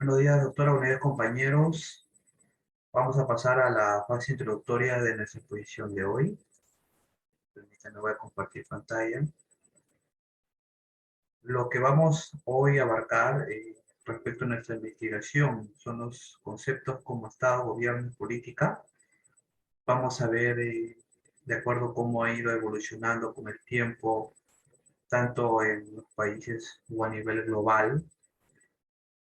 Buenos días, doctora. Buenos días, compañeros. Vamos a pasar a la fase introductoria de nuestra exposición de hoy. Permítanme, voy a compartir pantalla. Lo que vamos hoy a abarcar respecto a nuestra investigación son los conceptos como Estado, Gobierno y Política. Vamos a ver, de acuerdo a cómo ha ido evolucionando con el tiempo, tanto en los países o a nivel global.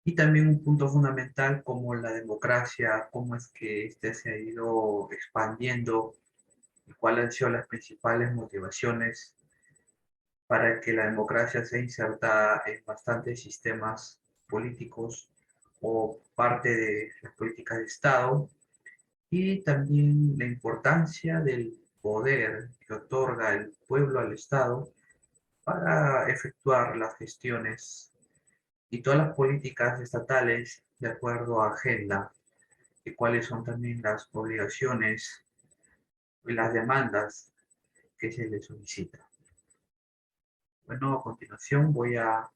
Y también un punto fundamental como la democracia, cómo es que éste se ha ido expandiendo y cuáles han sido las principales motivaciones para que la democracia sea insertada en bastantes sistemas políticos o parte de las políticas de Estado, y también la importancia del poder que otorga el pueblo al Estado para efectuar las gestiones y todas las políticas estatales de acuerdo a agenda, y cuáles son también las obligaciones y las demandas que se le solicita. Bueno, a continuación voy a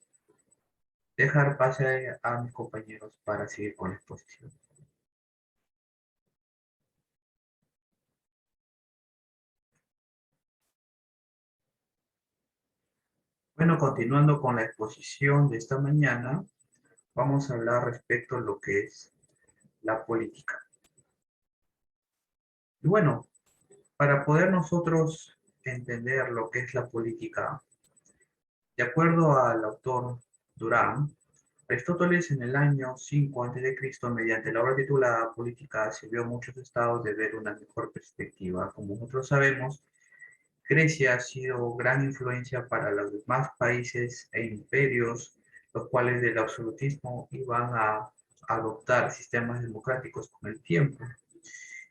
dejar pase a mis compañeros para seguir con la exposición. Bueno, continuando con la exposición de esta mañana, vamos a hablar respecto a lo que es la política. Y bueno, para poder nosotros entender lo que es la política, de acuerdo al autor Durán, Aristóteles en el año 5 a.C., mediante la obra titulada Política, sirvió a muchos estados de ver una mejor perspectiva. Como nosotros sabemos, Grecia ha sido gran influencia para los demás países e imperios, los cuales del absolutismo iban a adoptar sistemas democráticos con el tiempo.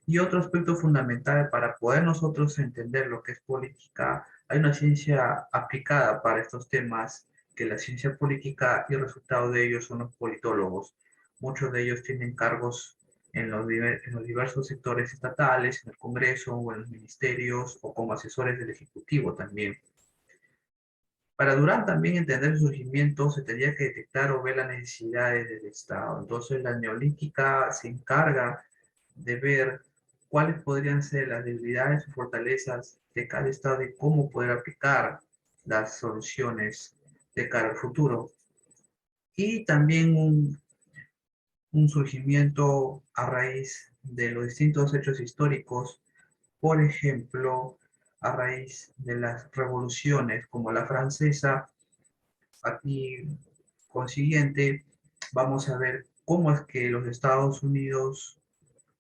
Y otro aspecto fundamental para poder nosotros entender lo que es política, hay una ciencia aplicada para estos temas, que la ciencia política y el resultado de ellos son los politólogos. Muchos de ellos tienen cargos en los diversos sectores estatales, en el Congreso o en los ministerios o como asesores del Ejecutivo también. Para Durán también entender el surgimiento se tendría que detectar o ver las necesidades del Estado. Entonces la neolítica se encarga de ver cuáles podrían ser las debilidades o fortalezas de cada Estado y cómo poder aplicar las soluciones de cara al futuro. Y también un surgimiento a raíz de los distintos hechos históricos, por ejemplo, a raíz de las revoluciones como la francesa. Aquí, consiguiente, vamos a ver cómo es que los Estados Unidos,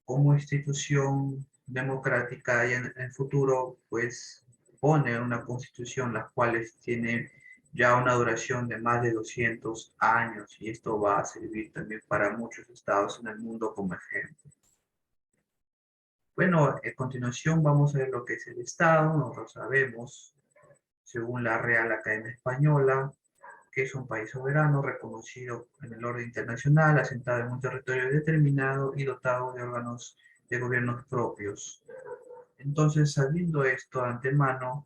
como institución democrática y en el futuro, pues pone una constitución la cual tiene ya una duración de más de 200 años, y esto va a servir también para muchos estados en el mundo como ejemplo. Bueno, a continuación vamos a ver lo que es el Estado. Nosotros sabemos, según la Real Academia Española, que es un país soberano reconocido en el orden internacional, asentado en un territorio determinado y dotado de órganos de gobiernos propios. Entonces, sabiendo esto de antemano,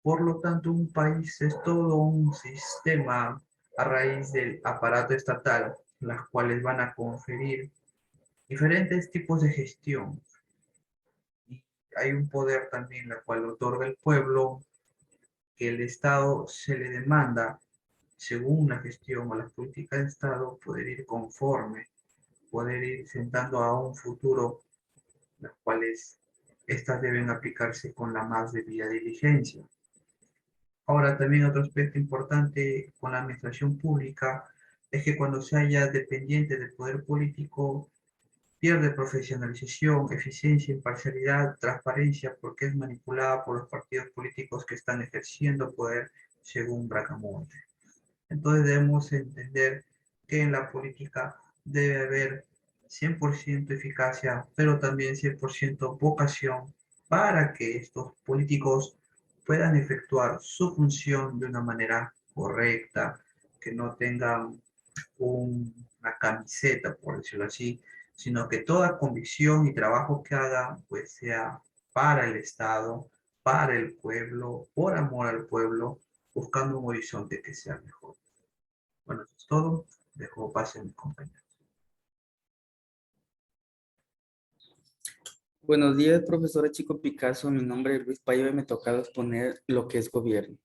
por lo tanto, un país es todo un sistema a raíz del aparato estatal, las cuales van a conferir diferentes tipos de gestión. Y hay un poder también, la cual otorga el pueblo, que el Estado se le demanda, según una gestión o las políticas de Estado, poder ir conforme, poder ir sentando a un futuro, las cuales estas deben aplicarse con la más debida diligencia. Ahora, también otro aspecto importante con la administración pública es que cuando se haya dependiente del poder político, pierde profesionalización, eficiencia, imparcialidad, transparencia, porque es manipulada por los partidos políticos que están ejerciendo poder según Bracamonte. Entonces debemos entender que en la política debe haber 100% eficacia, pero también 100% vocación para que estos políticos puedan efectuar su función de una manera correcta, que no tengan una camiseta, por decirlo así, sino que toda convicción y trabajo que hagan pues sea para el Estado, para el pueblo, por amor al pueblo, buscando un horizonte que sea mejor. Bueno, eso es todo. Dejo pase a mis compañeros. Buenos días, profesora Chico Picasso. Mi nombre es Luis Payo y me toca exponer lo que es gobierno.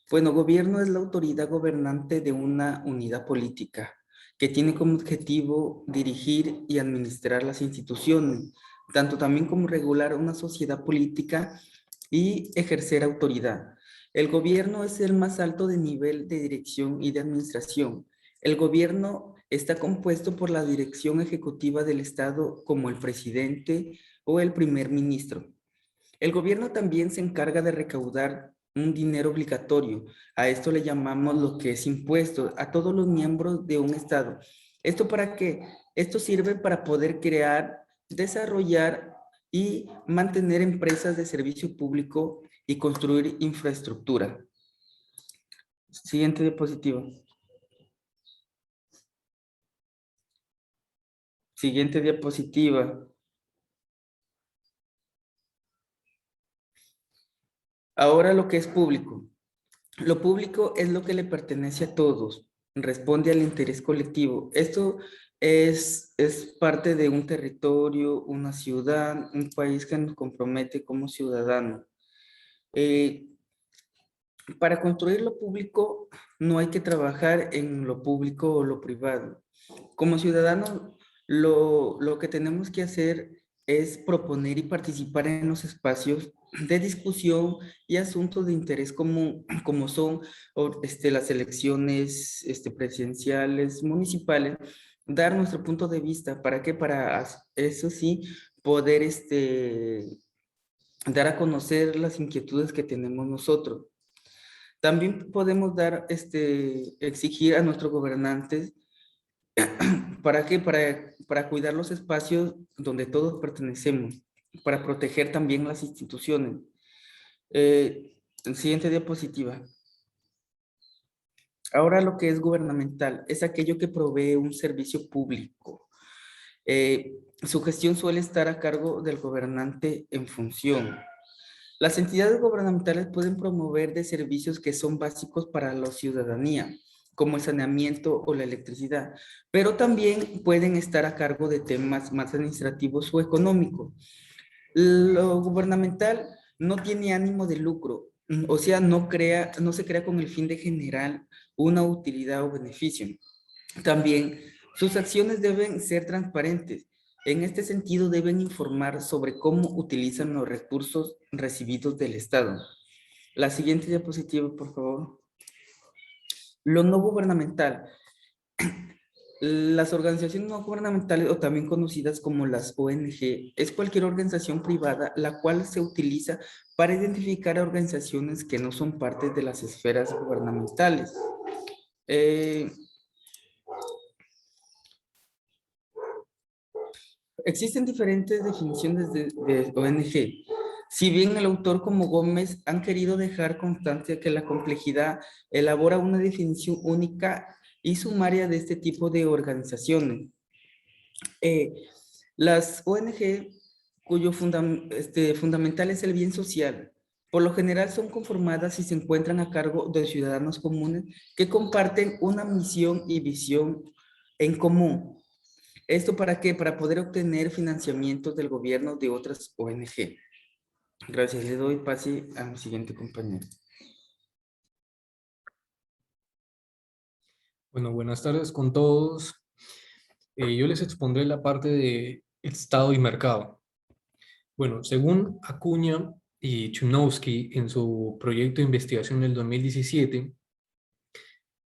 Bueno, gobierno es la autoridad gobernante de una unidad política que tiene como objetivo dirigir y administrar las instituciones, tanto también como regular una sociedad política y ejercer autoridad. El gobierno es el más alto de nivel de dirección y de administración. El gobierno está compuesto por la dirección ejecutiva del Estado como el presidente o el primer ministro. El gobierno también se encarga de recaudar un dinero obligatorio. A esto le llamamos lo que es impuesto a todos los miembros de un Estado. ¿Esto para qué? Esto sirve para poder crear, desarrollar y mantener empresas de servicio público y construir infraestructura. Siguiente diapositiva. Siguiente diapositiva. Ahora lo que es público. Lo público es lo que le pertenece a todos, responde al interés colectivo. Esto es parte de un territorio, una ciudad, un país que nos compromete como ciudadanos. Para construir lo público no hay que trabajar en lo público o lo privado. Como ciudadanos, lo que tenemos que hacer es proponer y participar en los espacios de discusión y asuntos de interés común, como son las elecciones presidenciales, municipales, dar nuestro punto de vista. ¿Para qué? Para eso sí, poder dar a conocer las inquietudes que tenemos nosotros. También podemos exigir a nuestros gobernantes. ¿Para qué? Para cuidar los espacios donde todos pertenecemos, para proteger también las instituciones. Siguiente diapositiva. Ahora lo que es gubernamental es aquello que provee un servicio público. Su gestión suele estar a cargo del gobernante en función. Las entidades gubernamentales pueden promover de servicios que son básicos para la ciudadanía, como el saneamiento o la electricidad, pero también pueden estar a cargo de temas más administrativos o económicos. Lo gubernamental no tiene ánimo de lucro, o sea, no se crea con el fin de generar una utilidad o beneficio. También sus acciones deben ser transparentes. En este sentido, deben informar sobre cómo utilizan los recursos recibidos del Estado. La siguiente diapositiva, por favor. Lo no gubernamental. Las organizaciones no gubernamentales, o también conocidas como las ONG, es cualquier organización privada la cual se utiliza para identificar a organizaciones que no son parte de las esferas gubernamentales. Existen diferentes definiciones de ONG. Si bien el autor como Gómez han querido dejar constancia que la complejidad elabora una definición única y sumaria de este tipo de organizaciones. Las ONG, cuyo fundamental es el bien social, por lo general son conformadas y se encuentran a cargo de ciudadanos comunes que comparten una misión y visión en común. ¿Esto para qué? Para poder obtener financiamientos del gobierno de otras ONG. Gracias, le doy pase a mi siguiente compañero. Bueno, buenas tardes con todos. Yo les expondré la parte de Estado y mercado. Bueno, según Acuña y Chudnovsky en su proyecto de investigación del 2017,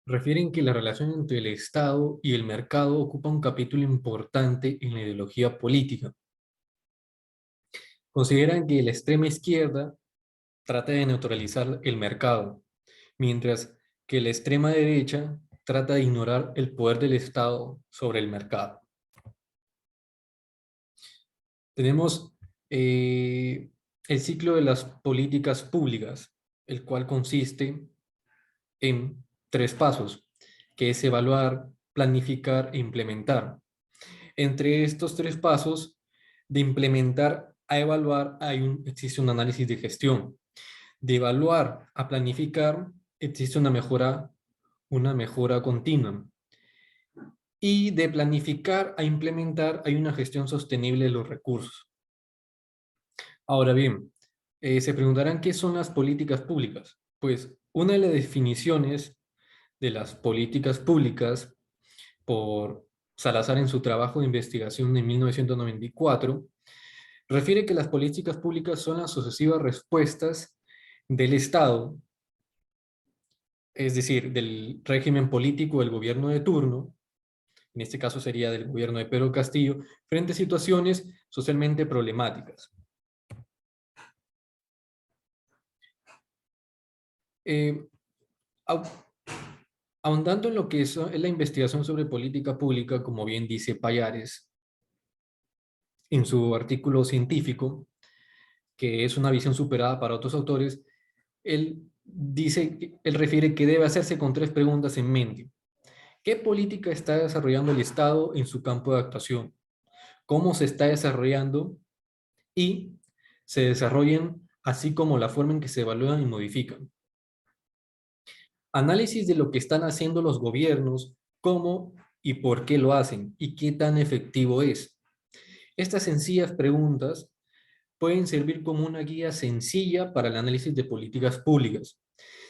refieren que la relación entre el Estado y el mercado ocupa un capítulo importante en la ideología política. Consideran que la extrema izquierda trata de neutralizar el mercado, mientras que la extrema derecha trata de ignorar el poder del Estado sobre el mercado. Tenemos el ciclo de las políticas públicas, el cual consiste en 3 pasos, que es evaluar, planificar e implementar. Entre estos 3 pasos, de implementar a evaluar, existe un análisis de gestión. De evaluar a planificar, existe una mejora continua. y de planificar a implementar hay una gestión sostenible de los recursos. Ahora bien, se preguntarán qué son las políticas públicas. Pues una de las definiciones de las políticas públicas por Salazar en su trabajo de investigación en 1994 refiere que las políticas públicas son las sucesivas respuestas del Estado, es decir, del régimen político del gobierno de turno, en este caso sería del gobierno de Pedro Castillo, frente a situaciones socialmente problemáticas. Eh, Ahondando en lo que es la investigación sobre política pública, como bien dice Pallares en su artículo científico, que es una visión superada para otros autores, él refiere que debe hacerse con tres preguntas en mente. ¿Qué política está desarrollando el Estado en su campo de actuación? ¿Cómo se está desarrollando? Y se desarrollan, así como la forma en que se evalúan y modifican. Análisis de lo que están haciendo los gobiernos, cómo y por qué lo hacen, y qué tan efectivo es. Estas sencillas preguntas pueden servir como una guía sencilla para el análisis de políticas públicas,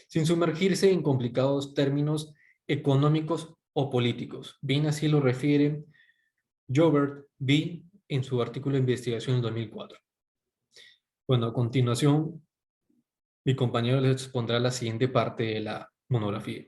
sin sumergirse en complicados términos económicos o políticos. Bien así lo refiere Jobert B. en su artículo de investigación en 2004. Bueno, a continuación, mi compañero les expondrá la siguiente parte de la monografía.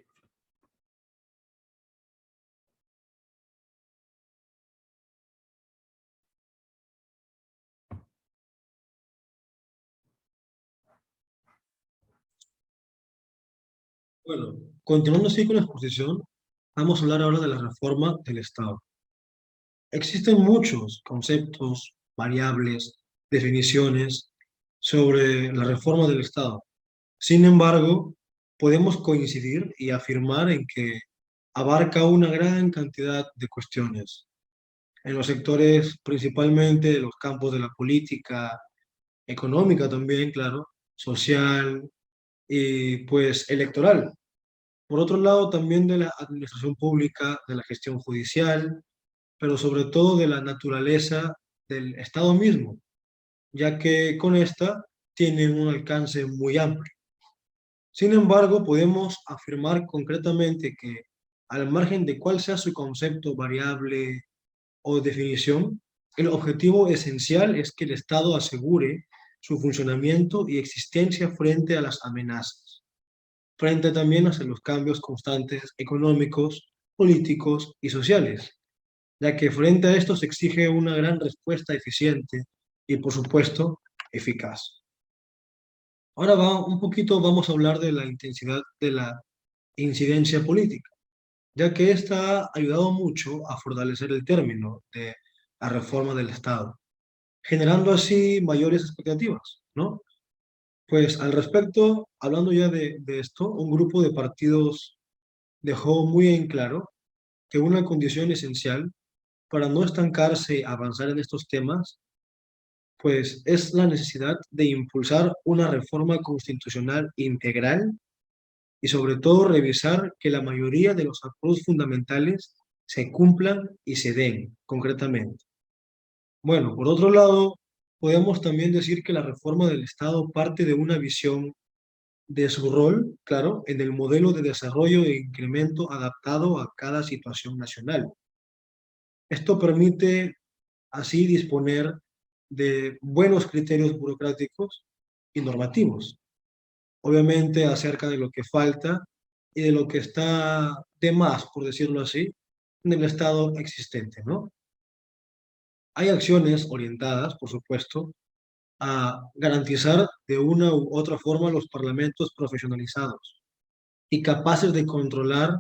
Bueno, continuando así con la exposición, vamos a hablar ahora de la reforma del Estado. Existen muchos conceptos, variables, definiciones sobre la reforma del Estado. Sin embargo, podemos coincidir y afirmar en que abarca una gran cantidad de cuestiones en los sectores principalmente de los campos de la política, económica también, claro, social y pues electoral. Por otro lado, también de la administración pública, de la gestión judicial, pero sobre todo de la naturaleza del Estado mismo, ya que con esta tienen un alcance muy amplio. Sin embargo, podemos afirmar concretamente que al margen de cuál sea su concepto, variable o definición, el objetivo esencial es que el Estado asegure su funcionamiento y existencia frente a las amenazas, frente también hacia los cambios constantes económicos, políticos y sociales, ya que frente a esto se exige una gran respuesta eficiente y, por supuesto, eficaz. Ahora un poquito vamos a hablar de la intensidad de la incidencia política, ya que esta ha ayudado mucho a fortalecer el término de la reforma del Estado, generando así mayores expectativas, ¿no? Pues al respecto, hablando ya de esto, un grupo de partidos dejó muy en claro que una condición esencial para no estancarse y avanzar en estos temas, pues es la necesidad de impulsar una reforma constitucional integral y sobre todo revisar que la mayoría de los acuerdos fundamentales se cumplan y se den concretamente. Bueno, por otro lado, podemos también decir que la reforma del Estado parte de una visión de su rol, claro, en el modelo de desarrollo e incremento adaptado a cada situación nacional. Esto permite así disponer de buenos criterios burocráticos y normativos, obviamente acerca de lo que falta y de lo que está de más, por decirlo así, en el estado existente, ¿no? Hay acciones orientadas, por supuesto, a garantizar de una u otra forma los parlamentos profesionalizados y capaces de controlar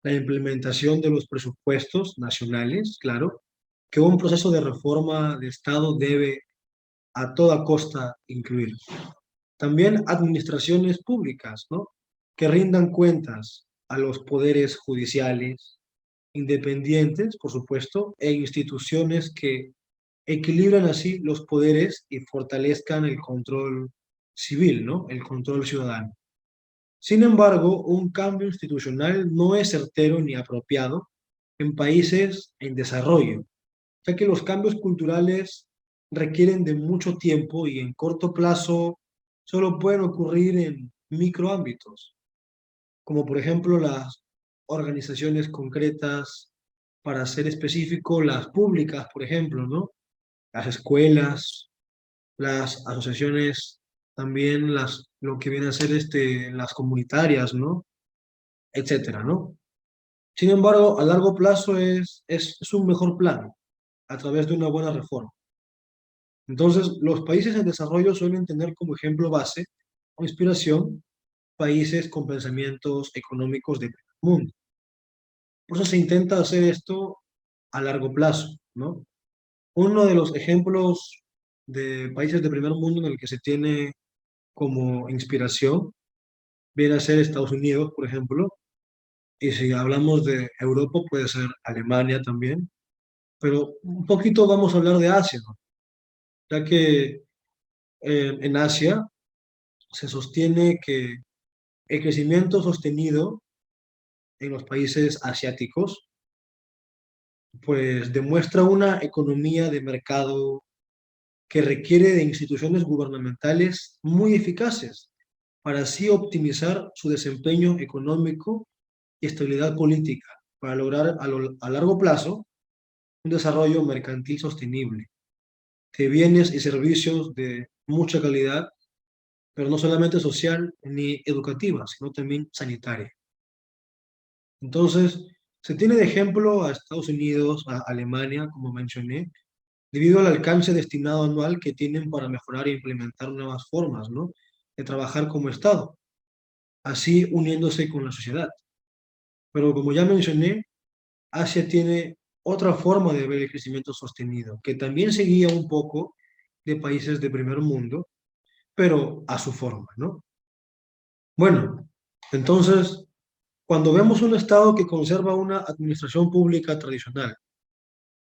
la implementación de los presupuestos nacionales, claro, que un proceso de reforma de Estado debe a toda costa incluir. También administraciones públicas, ¿no? Que rindan cuentas a los poderes judiciales, independientes, por supuesto, e instituciones que equilibran así los poderes y fortalezcan el control civil, ¿no? El control ciudadano. Sin embargo, un cambio institucional no es certero ni apropiado en países en desarrollo, ya que los cambios culturales requieren de mucho tiempo y en corto plazo solo pueden ocurrir en microámbitos, como por ejemplo las organizaciones concretas, para ser específico, las públicas, por ejemplo, ¿no? Las escuelas, las asociaciones, también lo que viene a ser las comunitarias, ¿no? Etcétera, ¿no? Sin embargo, a largo plazo es un mejor plan a través de una buena reforma. Entonces, los países en desarrollo suelen tener como ejemplo base o inspiración países con pensamientos económicos de primer mundo. Por eso se intenta hacer esto a largo plazo, ¿no? Uno de los ejemplos de países de primer mundo en el que se tiene como inspiración viene a ser Estados Unidos, por ejemplo, y si hablamos de Europa puede ser Alemania también, pero un poquito vamos a hablar de Asia, ¿no? Ya que en Asia se sostiene que el crecimiento sostenido en los países asiáticos pues demuestra una economía de mercado que requiere de instituciones gubernamentales muy eficaces para así optimizar su desempeño económico y estabilidad política, para lograr a largo plazo un desarrollo mercantil sostenible de bienes y servicios de mucha calidad, pero no solamente social ni educativa, sino también sanitaria. Entonces, se tiene de ejemplo a Estados Unidos, a Alemania, como mencioné, debido al alcance destinado anual que tienen para mejorar e implementar nuevas formas, ¿no? De trabajar como Estado, así uniéndose con la sociedad. Pero como ya mencioné, Asia tiene otra forma de ver el crecimiento sostenido, que también seguía un poco de países de primer mundo, pero a su forma, ¿no? Bueno, entonces, cuando vemos un Estado que conserva una administración pública tradicional,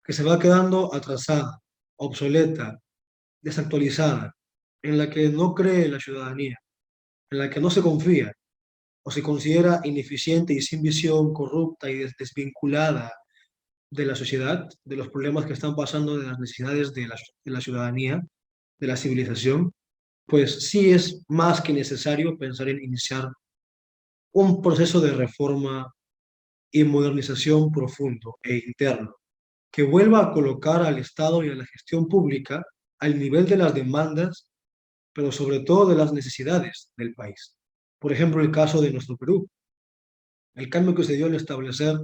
que se va quedando atrasada, obsoleta, desactualizada, en la que no cree la ciudadanía, en la que no se confía o se considera ineficiente y sin visión, corrupta y desvinculada de la sociedad, de los problemas que están pasando, de las necesidades de la ciudadanía, de la civilización, pues sí es más que necesario pensar en iniciar un proceso de reforma y modernización profundo e interno, que vuelva a colocar al Estado y a la gestión pública al nivel de las demandas, pero sobre todo de las necesidades del país. Por ejemplo, el caso de nuestro Perú, el cambio que se dio al establecer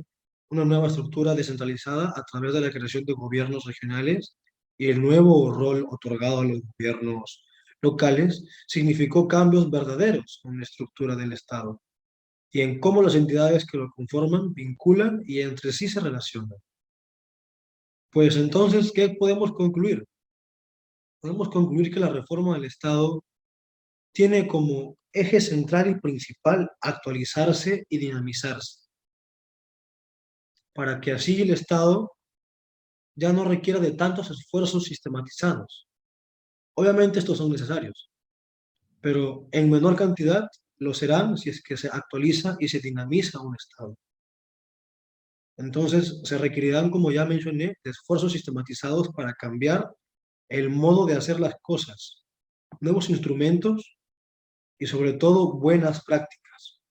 una nueva estructura descentralizada a través de la creación de gobiernos regionales y el nuevo rol otorgado a los gobiernos locales significó cambios verdaderos en la estructura del Estado y en cómo las entidades que lo conforman vinculan y entre sí se relacionan. Pues entonces, ¿qué podemos concluir? Podemos concluir que la reforma del Estado tiene como eje central y principal actualizarse y dinamizarse, para que así el Estado ya no requiera de tantos esfuerzos sistematizados. Obviamente estos son necesarios, pero en menor cantidad lo serán si es que se actualiza y se dinamiza un Estado. Entonces se requerirán, como ya mencioné, de esfuerzos sistematizados para cambiar el modo de hacer las cosas, nuevos instrumentos y sobre todo buenas prácticas.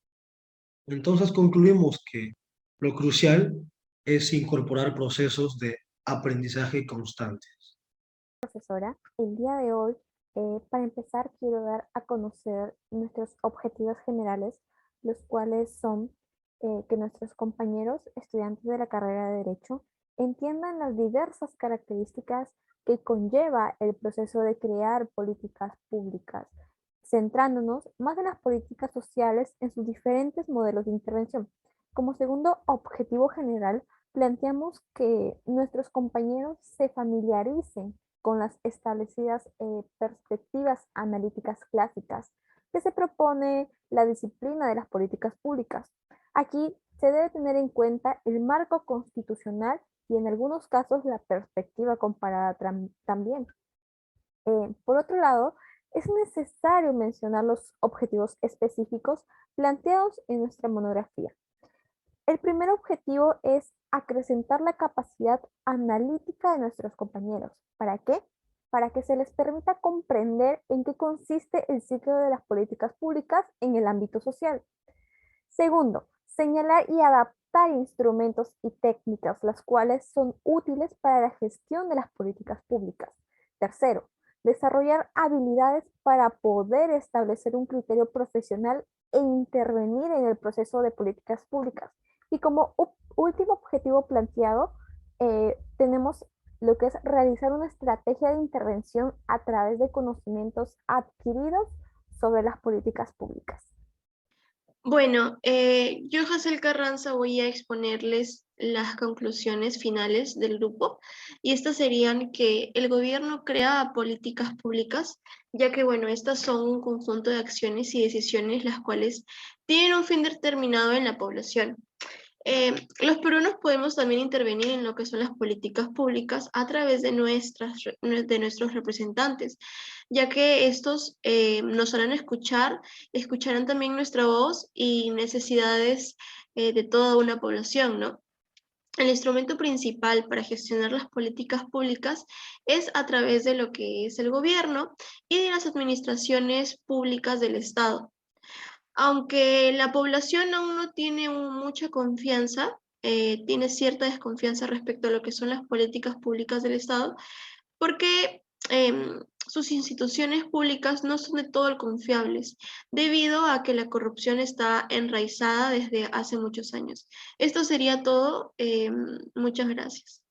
Entonces concluimos que lo crucial es incorporar procesos de aprendizaje constantes. Profesora, el día de hoy, para empezar, quiero dar a conocer nuestros objetivos generales, los cuales son que nuestros compañeros estudiantes de la carrera de Derecho entiendan las diversas características que conlleva el proceso de crear políticas públicas, centrándonos más en las políticas sociales en sus diferentes modelos de intervención. Como segundo objetivo general, planteamos que nuestros compañeros se familiaricen con las establecidas perspectivas analíticas clásicas que se propone la disciplina de las políticas públicas. Aquí se debe tener en cuenta el marco constitucional y en algunos casos la perspectiva comparada también. Por otro lado, es necesario mencionar los objetivos específicos planteados en nuestra monografía. El primer objetivo es acrecentar la capacidad analítica de nuestros compañeros. ¿Para qué? Para que se les permita comprender en qué consiste el ciclo de las políticas públicas en el ámbito social. Segundo, señalar y adaptar instrumentos y técnicas, las cuales son útiles para la gestión de las políticas públicas. Tercero, desarrollar habilidades para poder establecer un criterio profesional e intervenir en el proceso de políticas públicas. Y como último objetivo planteado, tenemos lo que es realizar una estrategia de intervención a través de conocimientos adquiridos sobre las políticas públicas. Bueno, yo, Hazel Carranza, voy a exponerles las conclusiones finales del grupo, y estas serían que el gobierno crea políticas públicas, ya que, bueno, estas son un conjunto de acciones y decisiones las cuales tienen un fin determinado en la población. Los peruanos podemos también intervenir en lo que son las políticas públicas a través de nuestros representantes, ya que estos nos harán escuchar, escucharán también nuestra voz y necesidades de toda una población, ¿no? El instrumento principal para gestionar las políticas públicas es a través de lo que es el gobierno y de las administraciones públicas del Estado. Aunque la población aún no tiene mucha confianza, tiene cierta desconfianza respecto a lo que son las políticas públicas del Estado, porque sus instituciones públicas no son de todo confiables, debido a que la corrupción está enraizada desde hace muchos años. Esto sería todo. Muchas gracias.